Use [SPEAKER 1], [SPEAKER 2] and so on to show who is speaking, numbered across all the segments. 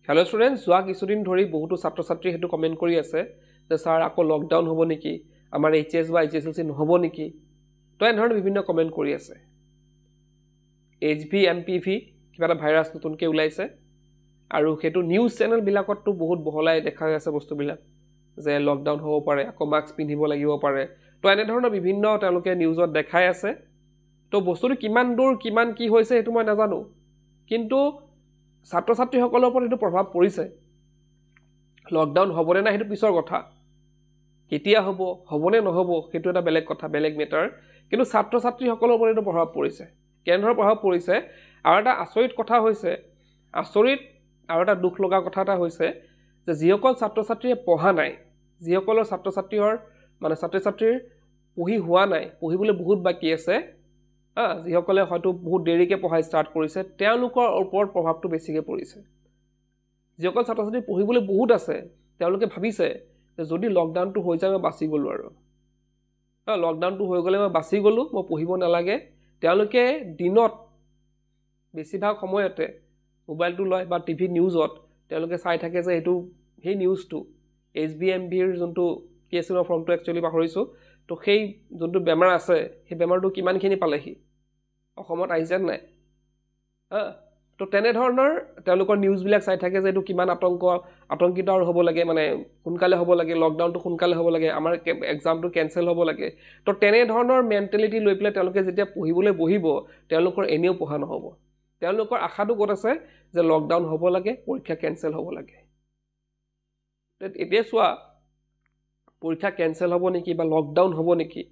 [SPEAKER 1] hello students যোৱা কিছুদিন ধৰি বহুতো ছাত্ৰ ছাত্ৰী হেতু কমেন্ট কৰি আছে যে স্যাৰ আকৌ লকডাউন হ'ব নেকি আমাৰ এইচএস বা এইচএসএলসি নহব নেকি তো এনে বিভিন্ন কমেন্ট কৰি আছে HVMPV কিবা এটা ভাইৰাছ নতুনকৈ ওলাইছে আৰু হেতু নিউজ চেনেল বিলাকতো বহুত বহলাই দেখা আছে বস্তুবিলাক যে লকডাউন হ'ব পাৰে আকৌ মাস্ক পিন্ধিব লাগিব পাৰে তো এনে ধৰণৰ বিভিন্ন তেওঁলোকে নিউজত দেখাই আছে তো বস্তুটো কিমান দূৰ কিমান কি হৈছে হেতু মই নাজানো কিন্তু ছাত্ৰ ছাত্ৰীসকলৰ ওপৰত এটো প্ৰভাৱ পৰিছে লকডাউন হ'বনে না হেতু পিছৰ কথা কেতিয়া হ'বনে নহব হেতু এটা বেলেগ কথা বেলেগ মেটাৰ কিন্তু ছাত্ৰ ছাত্ৰীসকলৰ ওপৰত এটো প্ৰভাৱ পৰিছে কেনেধৰণৰ প্ৰভাৱ পৰিছে আৰু এটা আচৰিত কথা হৈছে আচৰিত আৰু এটা দুখ লগা কথা এটা হৈছে যে যিসকল ছাত্ৰ ছাত্ৰীয়ে পঢ়া নাই যিসকলৰ ছাত্ৰ ছাত্ৰীৰ মানে ছাত্ৰ ছাত্ৰীৰ পঢ়ি হোৱা নাই পঢ়িবলৈ বহুত বাকি আছে যিসকলে হয়তো বহুত দেৰিকে পঢ়াই ষ্টাৰ্ট কৰিছে তেওঁলোকৰ ওপৰত প্ৰভাৱটো বেছিকে পৰিছে যিসকল ছাত্ৰ ছাত্ৰী পঢ়িবলৈ বহুত আছে তেওঁলোকে ভাবিছে যে যদি লকডাউনটো হৈ যায় মই বাচি গলো আৰু লকডাউনটো হৈ গলে মই বাচি গলো মই পঢ়িব নালাগে তেওঁলোকে দিনত বেছিভাগ সময়তে মোবাইলটো লয় বা টিভি নিউজত তেওঁলোকে চাই থাকে যে এটো সেই নিউজটো HBMVৰ যোনটো কেছৰ ফৰ্মটো একচুয়ালি পাহৰিছো তো সেই যোনটো বেমাৰ আছে সেই বেমাৰটো কিমানখিনি পালেহি অসমত আইছে নাই তো তেনে ধৰণৰ তেওঁলোকৰ নিউজ বিলাক চাই থাকে যে এটো কিমান আতংকিত আৰু হ'ব লাগে মানে সোনকালে হ'ব লাগে লকডাউনটো সোনকালে হ'ব লাগে আমাৰ এক্সামটো কেনসেল হ'ব লাগে তো তেনে ধৰণৰ মেন্টালিটি লৈ পেলাই তেওঁলোকে যেতিয়া পঢ়িবলৈ বহিব তেওঁলোকৰ এনেও পঢ়া নহব তেওঁলোকৰ আশাটো ক'ত আছে যে লকডাউন হ'ব লাগে পৰীক্ষা কেনসেল হ'ব লাগে এতিয়া চোৱা পৰীক্ষা কেনসেল হ'ব নেকি বা লকডাউন হ'ব নেকি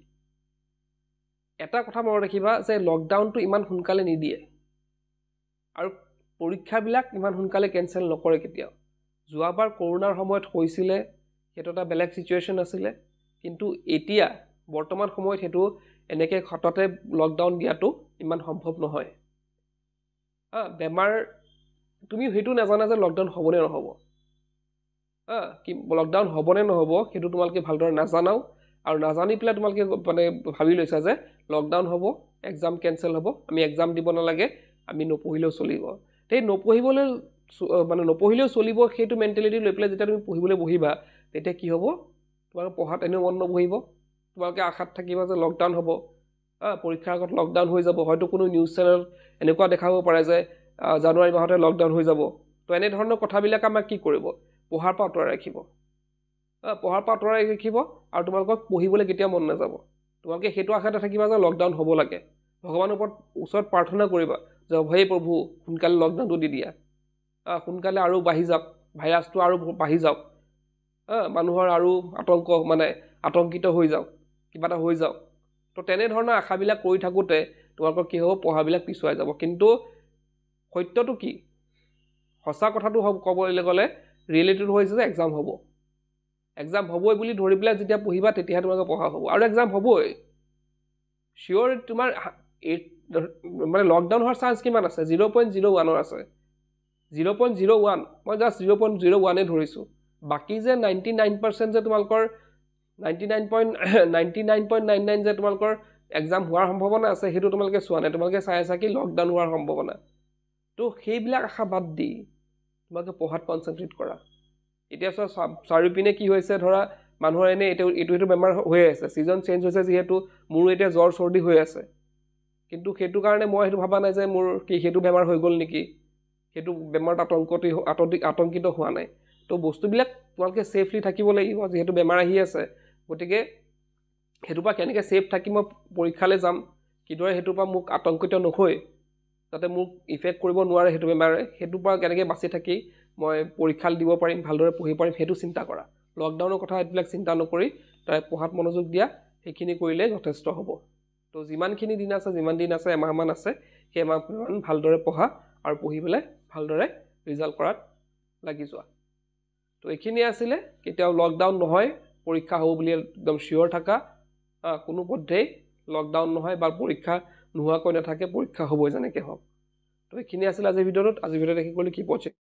[SPEAKER 1] এটা কথা মনত ৰাখিবা যে লকডাউনটো ইমান সোনকালে নিদিয়ে আৰু পৰীক্ষাবিলাক ইমান সোনকালে কেনসেল নকৰে কেতিয়াও যোৱাবাৰ কৰোনাৰ সময়ত হৈছিলে হেতু এটা বেলেগ সিচুৱেচন আছিল কিন্তু এতিয়া বৰ্তমান সময়ত হেতু এনেকে খততে লকডাউন দিয়াটো ইমান সম্ভৱ নহয় বেমাৰ তুমি হেতু নাজানা যে লকডাউন হ'বনে নহব কি লকডাউন হ'বনে নহব হেতু তোমালকে ভালদৰে নাজানাও আৰু নাজানি পেলাই তোমালকে মানে ভাবি লৈছা যে লকডাউন হ'ব এক্সাম কেনসেল হ'ব আমি এক্সাম দিব নালাগে আমি নপঢ়িলেও চলিব তেই নপঢ়িবলৈ মানে নপঢ়িলেও চলিব হেতু মেন্টালিটি লৈ পেলাই যেতিয়া তুমি পঢ়িবলৈ বহিবা তেতিয়া কি হ'ব তোমাৰ পঢ়াত এনেও মন নবহিব তোমালকে আশাত থাকিবা যে লকডাউন হ'ব পৰীক্ষাৰ আগত লকডাউন হৈ যাব হয়তো কোনো নিউজ চেনেল এনেকুৱা দেখাব পাৰে যে জানুৱাৰী মাহতে লকডাউন হৈ যাব তো এনে ধৰণৰ কথাবিলাক আমাক কি কৰিব পঢ়াৰ পৰা আঁতৰাই ৰাখিব পঢ়াৰ পৰা আঁতৰাই ৰাখিব আৰু তোমালোকক পঢ়িবলৈ কেতিয়া মন নাযাব তোমালোকে হেতু আশাতে থাকিবা যে লকডাউন হ'ব লাগে ভগৱানৰ ওচৰত প্ৰাৰ্থনা কৰিবা যে হে প্ৰভু সোনকালে লকডাউনটো দি দিয়া সোনকালে আৰু বাঢ়ি যাওক ভাইৰাছটো আৰু বাঢ়ি যাওক মানুহৰ আৰু আতংকিত হৈ যাওক কিবা এটা হৈ যাওক তো তেনে ধৰণৰ আশাবিলাক কৰি থাকোতে তোমালোকৰ কি হ'ব পঢ়াবিলাক পিছুৱাই যাব কিন্তু সত্যটো কি সঁচা কথাটো ক'বলৈ গ'লে ৰিয়েলিটিটো হৈছে যে এক্সাম হ'বই বুলি ধৰি পেলাই যেতিয়া পঢ়িবা তেতিয়া তোমালোকৰ পঢ়া হ'ব আৰু এক্সাম হ'বই শিওৰ তোমাৰ মানে লকডাউন হোৱাৰ চান্স কিমান আছে 0.01 আছে 0.01 মই জাস্ট 0.01 এ ধৰিছো বাকি যে 99% যে তোমালোকৰ 99.99 যে তোমালোকৰ এক্সাম হোৱাৰ সম্ভাৱনা আছে হেতু তোমালোকে চোৱা নাই তোমালোকে চাই আছা কি লকডাউন হোৱাৰ সম্ভাৱনা তো সেইবিলাক আশা বাদ দি তোমালোকে পঢ়াত কনসেন্ট্ৰেট কৰা এতিয়া চাৰিপিনে কি হৈছে ধৰা মানুহৰ এনে এটো বেমাৰ হৈ আছে সিজন চেঞ্জ হৈছে যেহেতু মোৰ এতিয়া জ্বৰ সৰ্দি হৈ আছে কিন্তু হেতু কাৰণে মই হেতু ভাবা নাই যে মোৰ কি হেতু বেমাৰ হৈ গল নেকি হেতু বেমাৰ আতংকিত হোৱা নাই তো বস্তুবিলাক তোমালোকে সেফলি থাকিব লাগিব যেহেতু বেমাৰ আহি আছে গতিকে হেতু পা কেনেকে সেফ থাকি মই পৰীক্ষালৈ যাম কিদৰে হেতু পা মোক আতংকিত নহৈ যাতে মোক ইফেক্ট কৰিব নোৱাৰে হেতু বেমাৰে হেতু পা কেনেকে বাচি থাকি মই পৰীক্ষা দিব পাৰিম ভালদৰে পঢ়ি পাৰিম হেতু চিন্তা কৰা লকডাউনৰ কথা এবিলাক চিন্তা নকৰি তাই পঢ়াত মনোযোগ দিয়া হেখিনি কৰিলে যথেষ্ট হ'ব তো যিমানখিনি দিন আছে যিমান দিন আছে এমাহমান আছে সেই এমাহমান ভালদৰে পঢ়া আৰু পঢ়িবলৈ ভালদৰে ৰিজাল্ট কৰাত লাগি যোৱা তো এখিনি আছিল কেতিয়াও লকডাউন নহয় পৰীক্ষা হ'ব বুলি একদম শিওৰ থাকা কোনো পদ্ধতি লকডাউন নহয় বা পৰীক্ষা নোহোৱাকৈ নাথাকে পৰীক্ষা হ'বই যেনেকৈ হওক তো এখিনি আছিল আজিৰ ভিডিঅ'ত দেখি গ'লে কি পছে